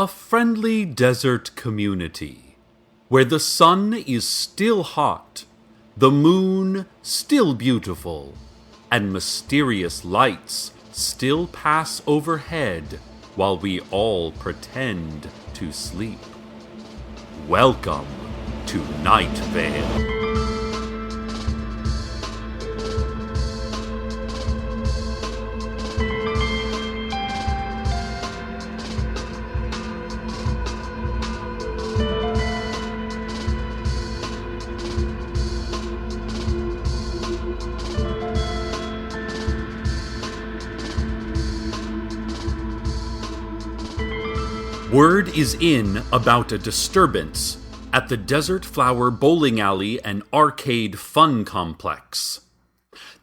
A friendly desert community, where the sun is still hot, the moon still beautiful, and mysterious lights still pass overhead while we all pretend to sleep. Welcome to Night Vale. Word is in about a disturbance at the Desert Flower Bowling Alley and Arcade Fun Complex.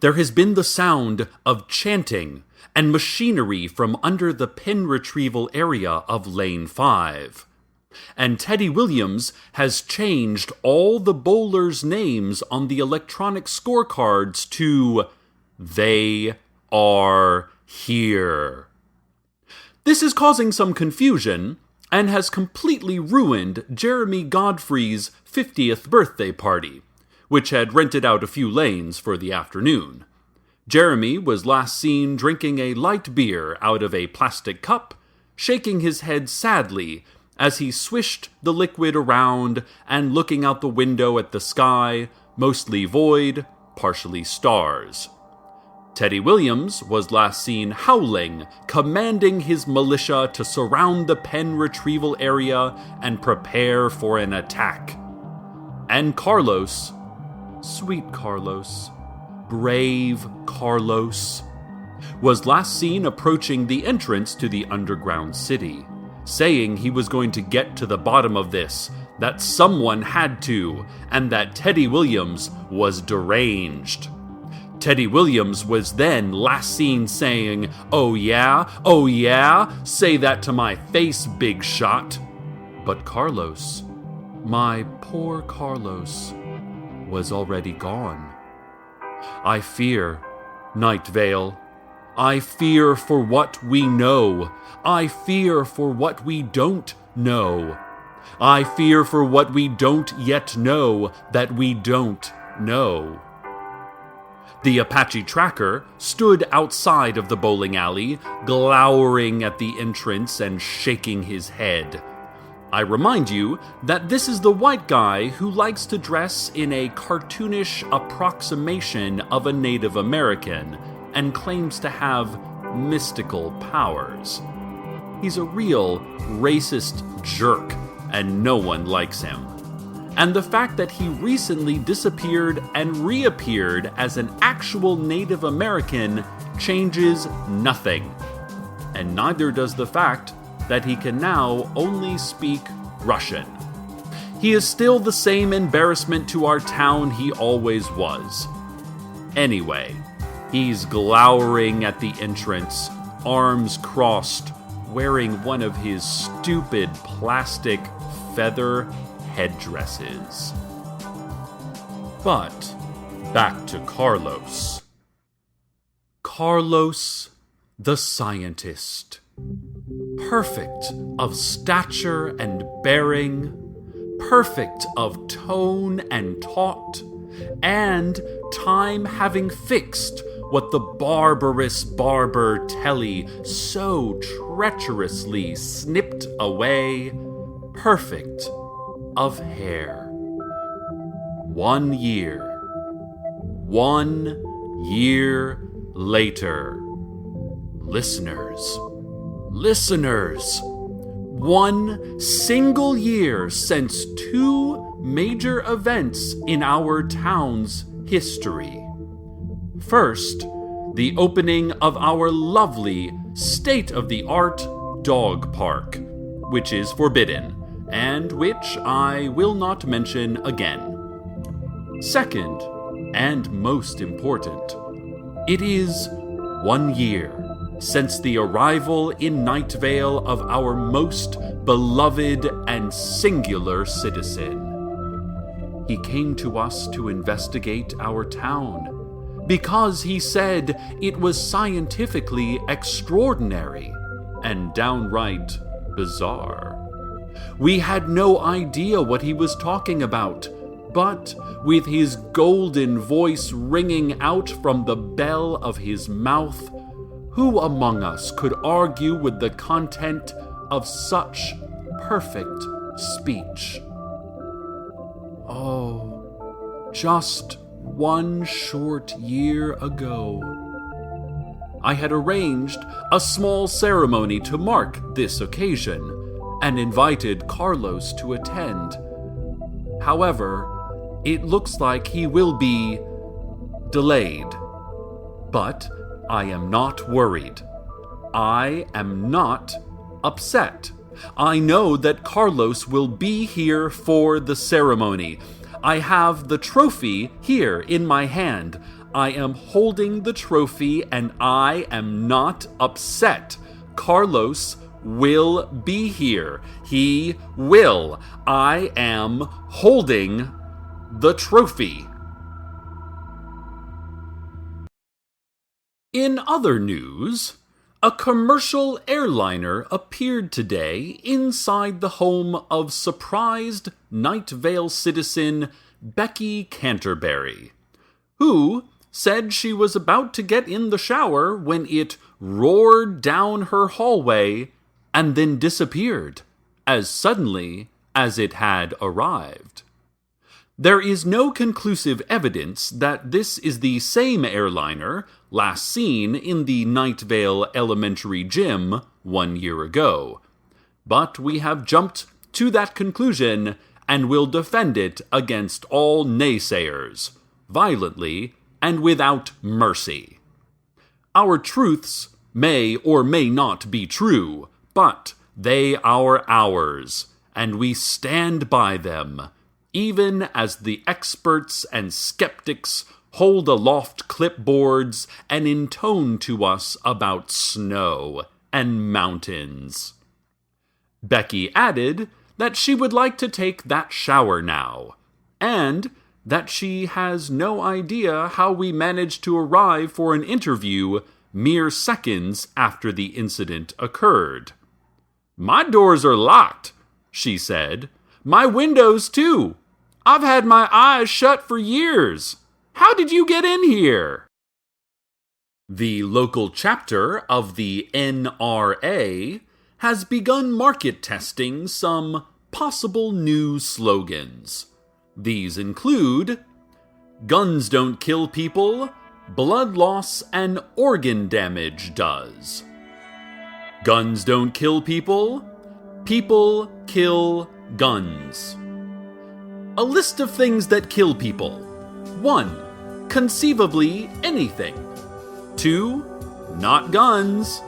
There has been the sound of chanting and machinery from under the pin retrieval area of Lane 5. And Teddy Williams has changed all the bowlers' names on the electronic scorecards to "They are here." This is causing some confusion and has completely ruined Jeremy Godfrey's 50th birthday party, which had rented out a few lanes for the afternoon. Jeremy was last seen drinking a light beer out of a plastic cup, shaking his head sadly as he swished the liquid around and looking out the window at the sky, mostly void, partially stars. Teddy Williams was last seen howling, commanding his militia to surround the pen retrieval area and prepare for an attack. And Carlos, sweet Carlos, brave Carlos, was last seen approaching the entrance to the underground city, saying he was going to get to the bottom of this, that someone had to, and that Teddy Williams was deranged. Teddy Williams was then last seen saying, "Oh yeah, say that to my face, big shot." But Carlos, my poor Carlos, was already gone. I fear, Night Vale. I fear for what we know. I fear for what we don't know. I fear for what we don't yet know that we don't know. The Apache tracker stood outside of the bowling alley, glowering at the entrance and shaking his head. I remind you that this is the white guy who likes to dress in a cartoonish approximation of a Native American and claims to have mystical powers. He's a real racist jerk, and no one likes him. And the fact that he recently disappeared and reappeared as an actual Native American changes nothing. And neither does the fact that he can now only speak Russian. He is still the same embarrassment to our town he always was. Anyway, he's glowering at the entrance, arms crossed, wearing one of his stupid plastic feather headdresses. But back to Carlos. Carlos, the scientist. Perfect of stature and bearing, perfect of tone and taught, and time having fixed what the barbarous barber Telly so treacherously snipped away, perfect of hair. 1 year. 1 year later. Listeners. 1 single year since 2 major events in our town's history. First, the opening of our lovely, state-of-the-art dog park, which is forbidden, and which I will not mention again. Second, and most important, it is 1 year since the arrival in Night Vale of our most beloved and singular citizen. He came to us to investigate our town, because he said it was scientifically extraordinary and downright bizarre. We had no idea what he was talking about, but with his golden voice ringing out from the bell of his mouth, who among us could argue with the content of such perfect speech? Oh, just one short year ago, I had arranged a small ceremony to mark this occasion and invited Carlos to attend. However, it looks like he will be delayed. But I am not worried. I am not upset. I know that Carlos will be here for the ceremony. I have the trophy here in my hand. I am holding the trophy and I am not upset. Carlos will be here. He will. I am holding the trophy. In other news, a commercial airliner appeared today inside the home of surprised Night Vale citizen Becky Canterbury, who said she was about to get in the shower when it roared down her hallway and then disappeared as suddenly as it had arrived. There is no conclusive evidence that this is the same airliner last seen in the Night Vale Elementary Gym 1 year ago, but we have jumped to that conclusion and will defend it against all naysayers, violently and without mercy. Our truths may or may not be true, but they are ours, and we stand by them, even as the experts and skeptics hold aloft clipboards and intone to us about snow and mountains. Becky added that she would like to take that shower now, and that she has no idea how we managed to arrive for an interview mere seconds after the incident occurred. "My doors are locked," she said. "My windows, too. I've had my eyes shut for years. How did you get in here?" The local chapter of the NRA has begun market testing some possible new slogans. These include "Guns don't kill people, blood loss and organ damage does." "Guns don't kill people, people kill guns." A list of things that kill people. 1. Conceivably anything. 2. Not guns.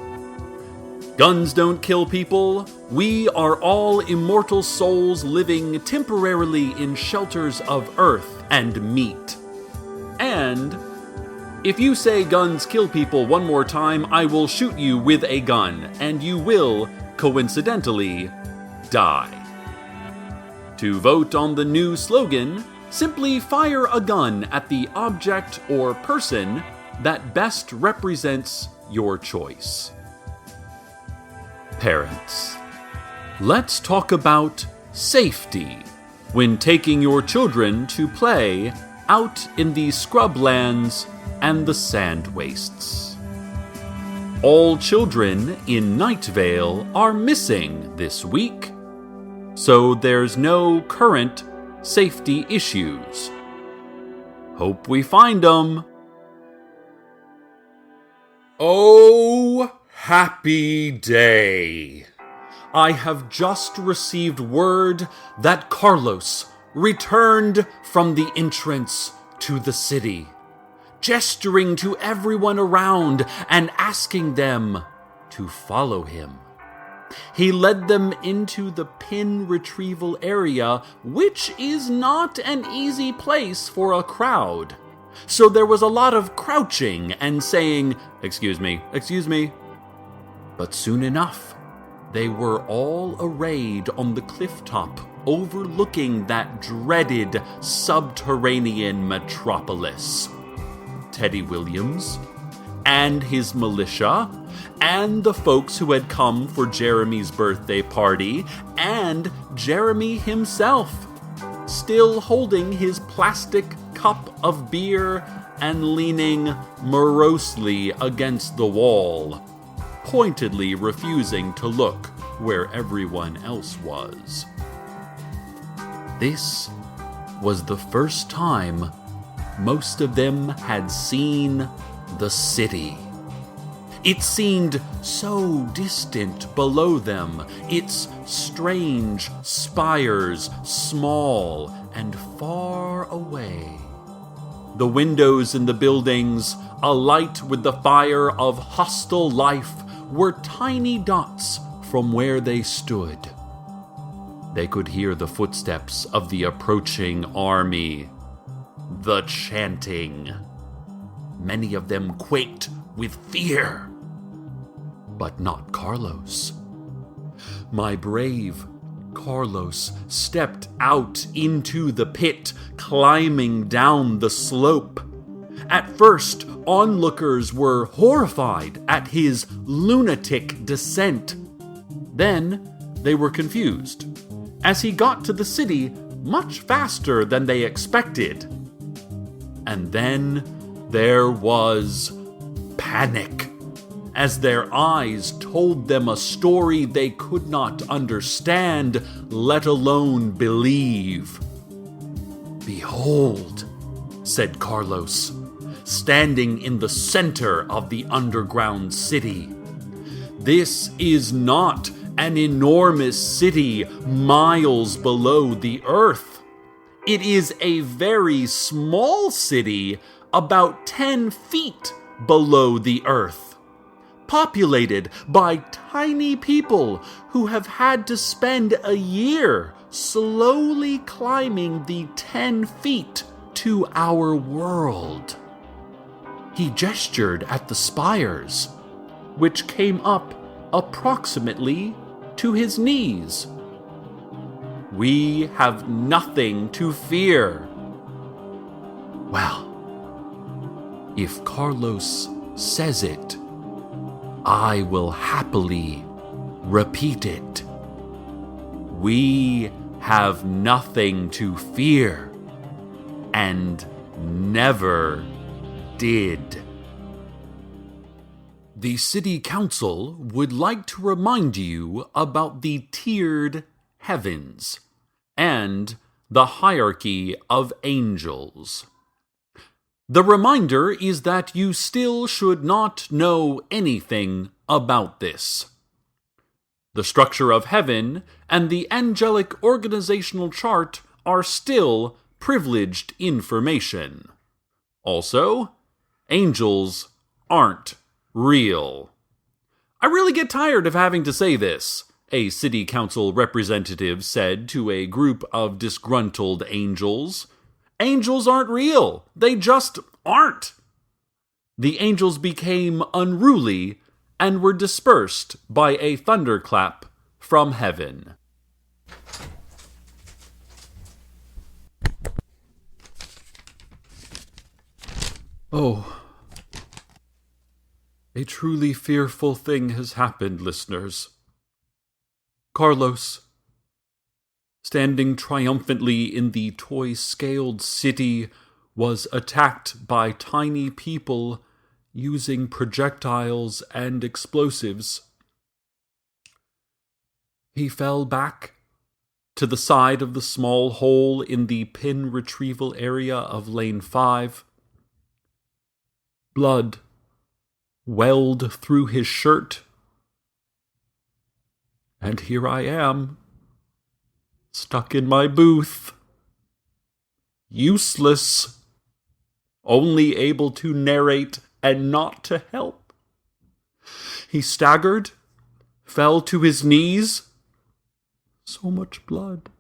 Guns don't kill people. We are all immortal souls living temporarily in shelters of earth and meat. And if you say guns kill people one more time, I will shoot you with a gun, and you will, coincidentally, die. To vote on the new slogan, simply fire a gun at the object or person that best represents your choice. Parents, let's talk about safety when taking your children to play out in the scrublands and the sand wastes. All children in Night Vale are missing this week, so there's no current safety issues. Hope we find them. Oh, happy day! I have just received word that Carlos returned from the entrance to the city, gesturing to everyone around and asking them to follow him. He led them into the pin retrieval area, which is not an easy place for a crowd. So there was a lot of crouching and saying, excuse me. But soon enough, they were all arrayed on the cliff top overlooking that dreaded subterranean metropolis. Teddy Williams, and his militia, and the folks who had come for Jeremy's birthday party, and Jeremy himself, still holding his plastic cup of beer and leaning morosely against the wall, pointedly refusing to look where everyone else was. This was the first time most of them had seen the city. It seemed so distant below them, its strange spires small and far away. The windows in the buildings, alight with the fire of hostile life, were tiny dots from where they stood. They could hear the footsteps of the approaching army, the chanting. Many of them quaked with fear. But not Carlos. My brave Carlos stepped out into the pit, climbing down the slope. At first, onlookers were horrified at his lunatic descent. Then they were confused, as he got to the city much faster than they expected. And then there was panic, as their eyes told them a story they could not understand, let alone believe. "Behold," said Carlos, standing in the center of the underground city. "This is not an enormous city miles below the earth. It is a very small city about 10 feet below the earth, populated by tiny people who have had to spend a year slowly climbing the 10 feet to our world." He gestured at the spires, which came up approximately to his knees. "We have nothing to fear." Well, if Carlos says it, I will happily repeat it. We have nothing to fear, and never did. The City Council would like to remind you about the tiered heavens and the hierarchy of angels. The reminder is that you still should not know anything about this. The structure of heaven and the angelic organizational chart are still privileged information. Also, angels aren't real. "I really get tired of having to say this," a city council representative said to a group of disgruntled angels. "Angels aren't real. They just aren't." The angels became unruly and were dispersed by a thunderclap from heaven. Oh, a truly fearful thing has happened, listeners. Carlos, standing triumphantly in the toy-scaled city, was attacked by tiny people using projectiles and explosives. He fell back to the side of the small hole in the pin retrieval area of Lane 5. Blood welled through his shirt. And here I am, stuck in my booth. Useless, only able to narrate and not to help. He staggered, fell to his knees. So much blood.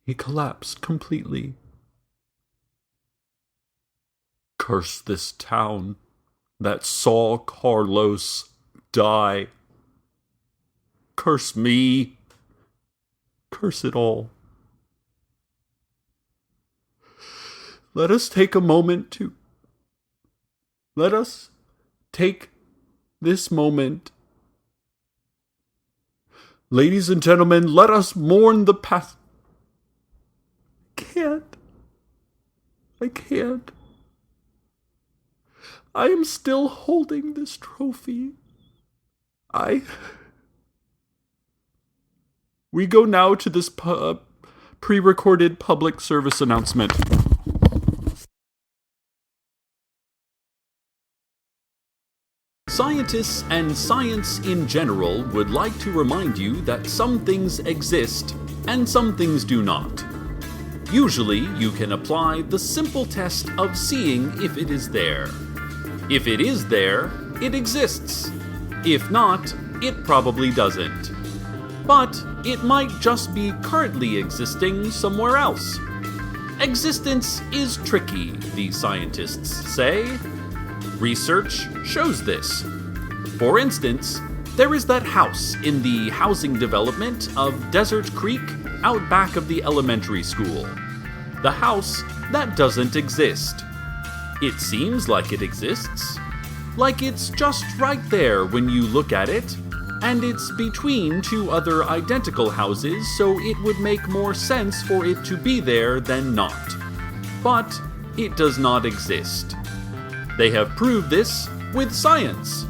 He collapsed completely. Curse this town that saw Carlos die. Curse me. Curse it all. Let us take a moment to let us take this moment. Ladies and gentlemen, let us mourn the past. I can't. I am still holding this trophy. We go now to this pre-recorded public service announcement. Scientists and science in general would like to remind you that some things exist and some things do not. Usually, you can apply the simple test of seeing if it is there. If it is there, it exists. If not, it probably doesn't. But it might just be currently existing somewhere else. Existence is tricky, the scientists say. Research shows this. For instance, there is that house in the housing development of Desert Creek out back of the elementary school. The house that doesn't exist. It seems like it exists. Like it's just right there when you look at it, and it's between two other identical houses, so it would make more sense for it to be there than not. But it does not exist. They have proved this with science.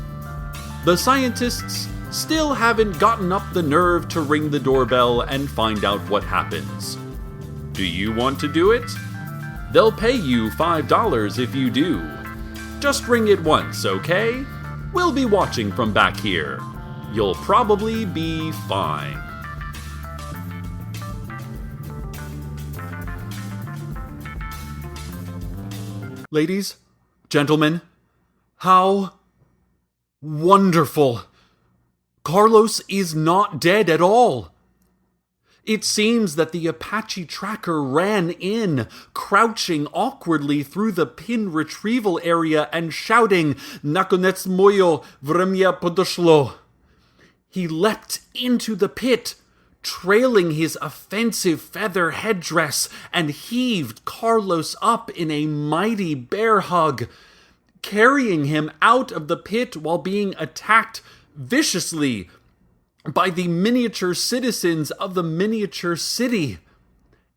The scientists still haven't gotten up the nerve to ring the doorbell and find out what happens. Do you want to do it? They'll pay you $5 if you do. Just ring it once, okay? We'll be watching from back here. You'll probably be fine. Ladies, gentlemen, how wonderful! Carlos is not dead at all. It seems that the Apache tracker ran in, crouching awkwardly through the pin retrieval area and shouting, "Nakonec moyo vremya podoshlo." He leapt into the pit, trailing his offensive feather headdress, and heaved Carlos up in a mighty bear hug, carrying him out of the pit while being attacked viciously by the miniature citizens of the miniature city.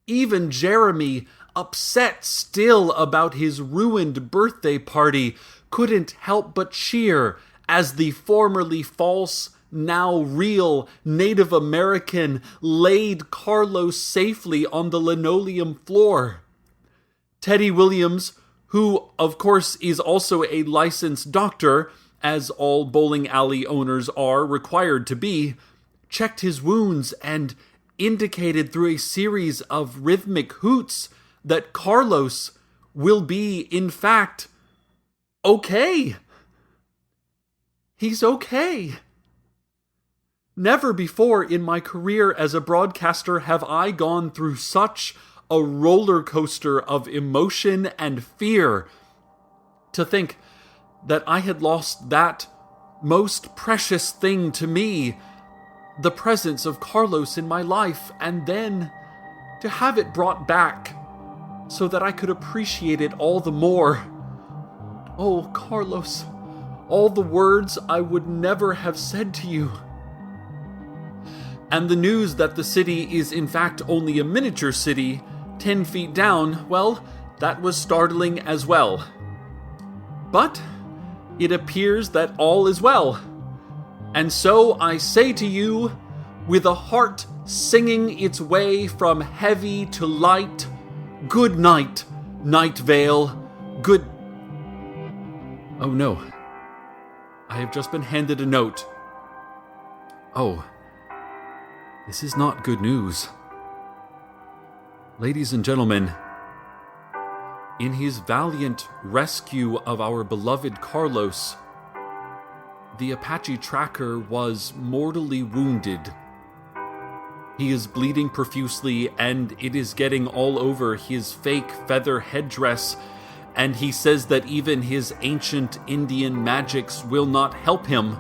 Even Jeremy, upset still about his ruined birthday party, couldn't help but cheer as the formerly false, now real Native American laid Carlos safely on the linoleum floor. Teddy Williams, who of course is also a licensed doctor, as all bowling alley owners are required to be, checked his wounds and indicated through a series of rhythmic hoots that Carlos will be, in fact, okay. He's okay. Never before in my career as a broadcaster have I gone through such a roller coaster of emotion and fear. To think that I had lost that most precious thing to me, the presence of Carlos in my life, and then to have it brought back so that I could appreciate it all the more. Oh, Carlos, all the words I would never have said to you. And the news that the city is in fact only a miniature city, 10 feet down, well, that was startling as well. But it appears that all is well. And so I say to you, with a heart singing its way from heavy to light, good night, Night Vale, good... Oh no. I have just been handed a note. Oh. This is not good news. Ladies and gentlemen, in his valiant rescue of our beloved Carlos, the Apache tracker was mortally wounded. He is bleeding profusely, and it is getting all over his fake feather headdress, and he says that even his ancient Indian magics will not help him,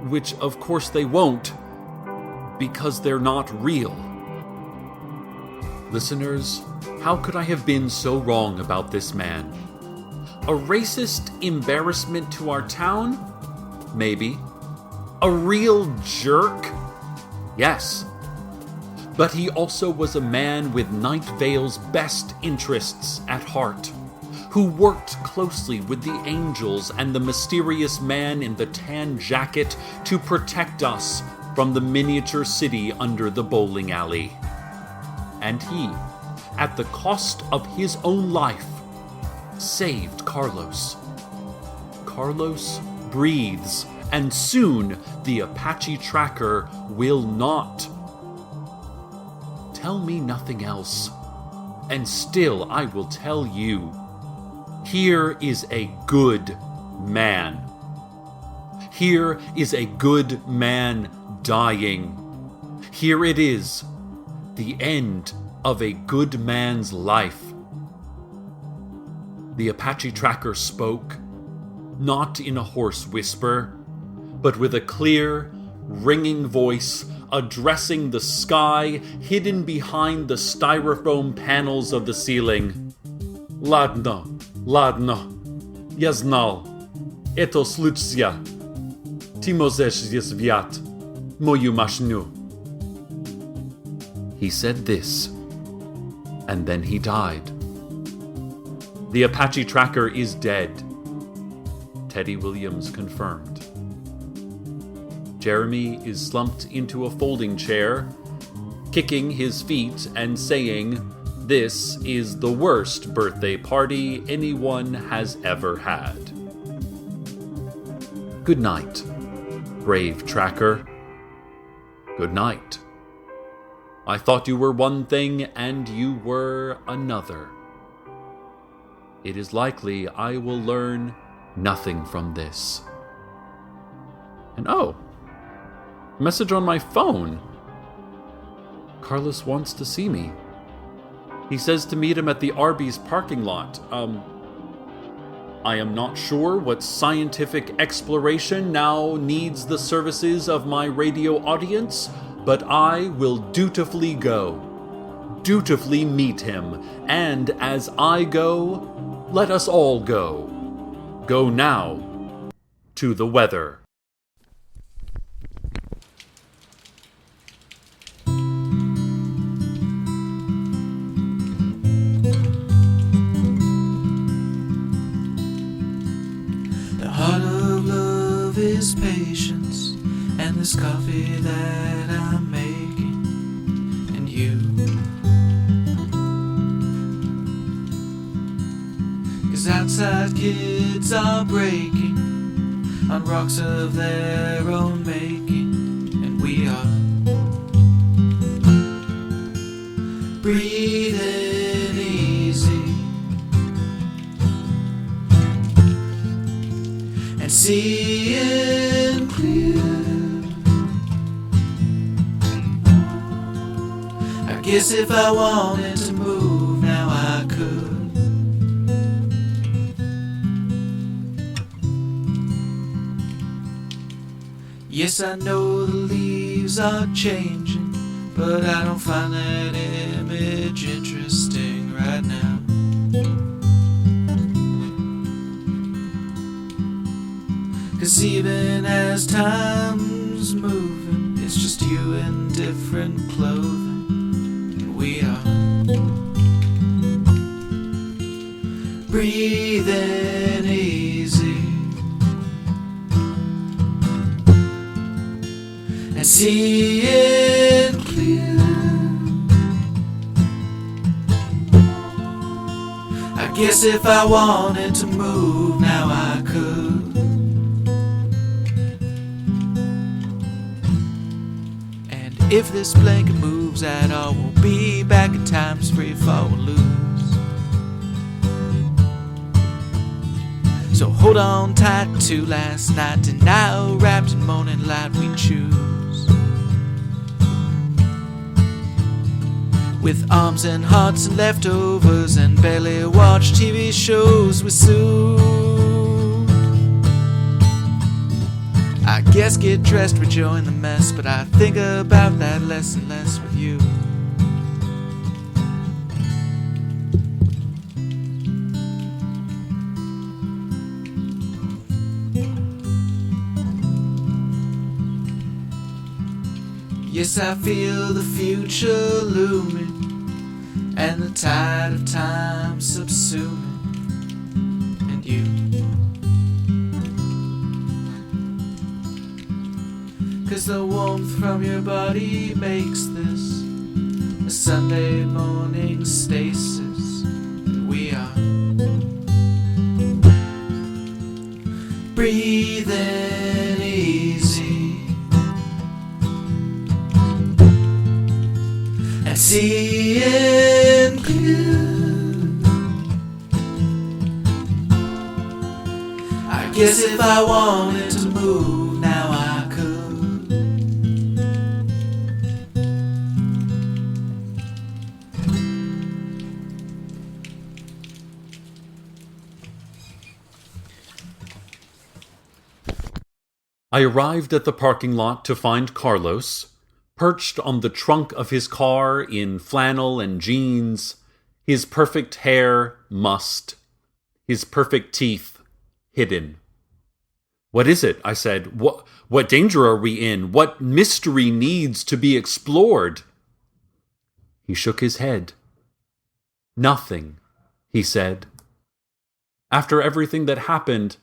which of course they won't, because they're not real. Listeners, how could I have been so wrong about this man? A racist embarrassment to our town? Maybe. A real jerk? Yes. But he also was a man with Night Vale's best interests at heart, who worked closely with the angels and the mysterious man in the tan jacket to protect us from the miniature city under the bowling alley. And he, at the cost of his own life, saved Carlos. Carlos breathes, and soon the Apache tracker will not. Tell me nothing else, and still I will tell you. Here is a good man. Here is a good man dying. Here it is, the end of a good man's life. The Apache tracker spoke, not in a hoarse whisper, but with a clear, ringing voice addressing the sky hidden behind the styrofoam panels of the ceiling. Ladno, ladno, ja znal, eto slučja, ti możesz je zwiat, moju masznu. He said this, and then he died. The Apache tracker is dead. Teddy Williams confirmed. Jeremy is slumped into a folding chair, kicking his feet and saying, "This is the worst birthday party anyone has ever had." Good night, brave tracker. Good night. I thought you were one thing and you were another. It is likely I will learn nothing from this. And oh, message on my phone. Carlos wants to see me. He says to meet him at the Arby's parking lot. I am not sure what scientific exploration now needs the services of my radio audience, but I will dutifully go. Dutifully meet him. And as I go, let us all go. Go now to the weather. Is patience and this coffee that I'm making, and you, 'cause outside kids are breaking on rocks of their own making, and we are breathing easy and seeing clear. I guess if I wanted to move now I could. Yes, I know the leaves are changing, but I don't find that image interesting right now. 'Cause even as time's moving, it's just you in different clothing, and we are breathing easy and seeing clear. I guess if I wanted to move now I could. If this blanket moves at all, we'll be back in times free fall or lose. So hold on tight to last night, denial wrapped in morning light we choose. With arms and hearts and leftovers and barely watch TV shows we soothe. I guess get dressed, rejoin the mess, but I think about that less and less with you. Yes, I feel the future looming, and the tide of time subsuming, and you. 'Cause the warmth from your body makes this a Sunday morning stasis, and we are breathing easy and seeing clear. I guess if I wanted to move now I could. I arrived at the parking lot to find Carlos, perched on the trunk of his car in flannel and jeans, his perfect hair mussed, his perfect teeth hidden. "What is it?" I said. What danger are we in? What mystery needs to be explored?" He shook his head. "Nothing," he said. "After everything that happened,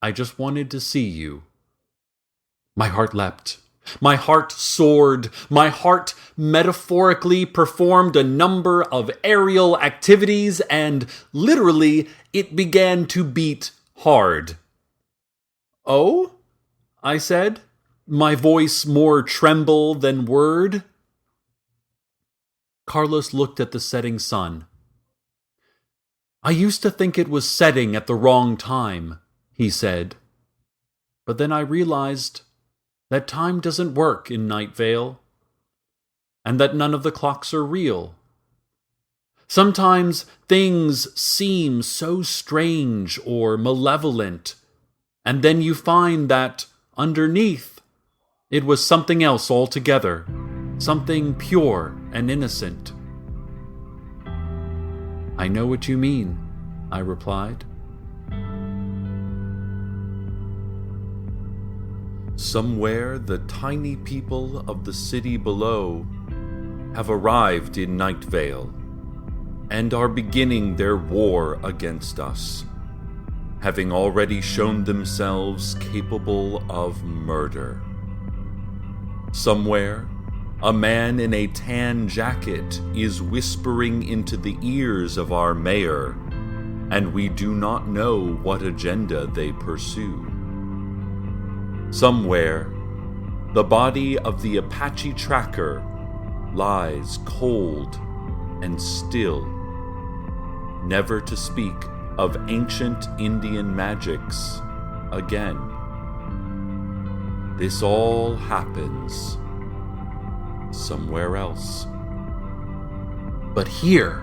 I just wanted to see you." My heart leapt. My heart soared. My heart metaphorically performed a number of aerial activities, and literally it began to beat hard. "Oh?" I said, my voice more tremble than word. Carlos looked at the setting sun. "I used to think it was setting at the wrong time," he said. "But then I realized that time doesn't work in Night Vale, and that none of the clocks are real. Sometimes things seem so strange or malevolent, and then you find that underneath it was something else altogether, something pure and innocent." "I know what you mean," I replied. Somewhere the tiny people of the city below have arrived in Night Vale and are beginning their war against us, having already shown themselves capable of murder. Somewhere, a man in a tan jacket is whispering into the ears of our mayor, and we do not know what agenda they pursue. Somewhere, the body of the Apache tracker lies cold and still, never to speak of ancient Indian magics again. This all happens somewhere else. But here,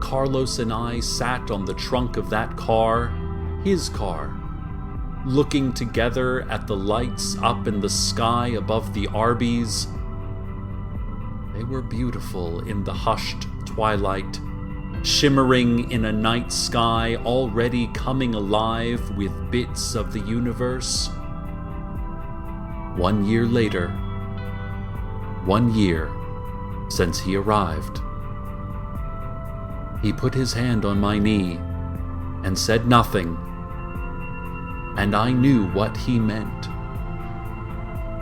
Carlos and I sat on the trunk of that car, his car, looking together at the lights up in the sky above the Arby's. They were beautiful in the hushed twilight, shimmering in a night sky already coming alive with bits of the universe. 1 year later, 1 year since he arrived. He put his hand on my knee and said nothing, and I knew what he meant.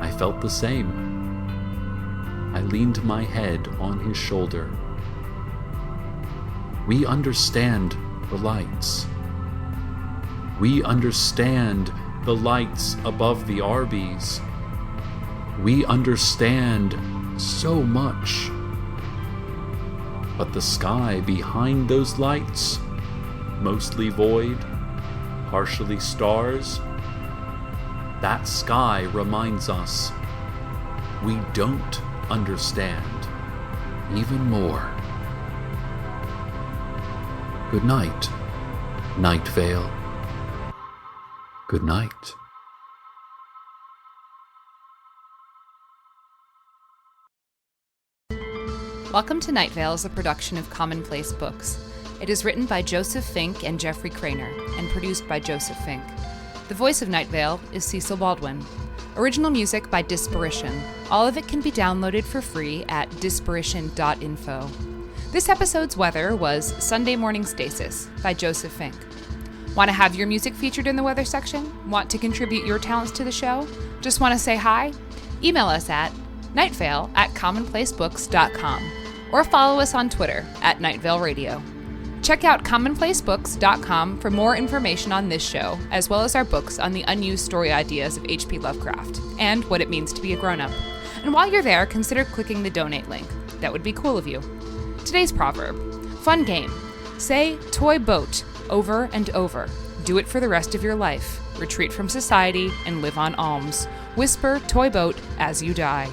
I felt the same. I leaned my head on his shoulder. We understand the lights. We understand the lights above the Arby's. We understand so much. But the sky behind those lights, mostly void, partially stars, that sky reminds us we don't understand even more. Good night, Night Vale. Good night. Welcome to Night Vale is a production of Commonplace Books. It is written by Joseph Fink and Jeffrey Craner, and produced by Joseph Fink. The voice of Night Vale is Cecil Baldwin. Original music by Disparition. All of it can be downloaded for free at disparition.info. This episode's weather was Sunday Morning Stasis by Joseph Fink. Want to have your music featured in the weather section? Want to contribute your talents to the show? Just want to say hi? Email us at nightvale@commonplacebooks.com or follow us on Twitter at @NightValeRadio. Check out commonplacebooks.com for more information on this show, as well as our books on the unused story ideas of H.P. Lovecraft and what it means to be a grown-up. And while you're there, consider clicking the donate link. That would be cool of you. Today's proverb. Fun game. Say toy boat over and over. Do it for the rest of your life. Retreat from society and live on alms. Whisper toy boat as you die.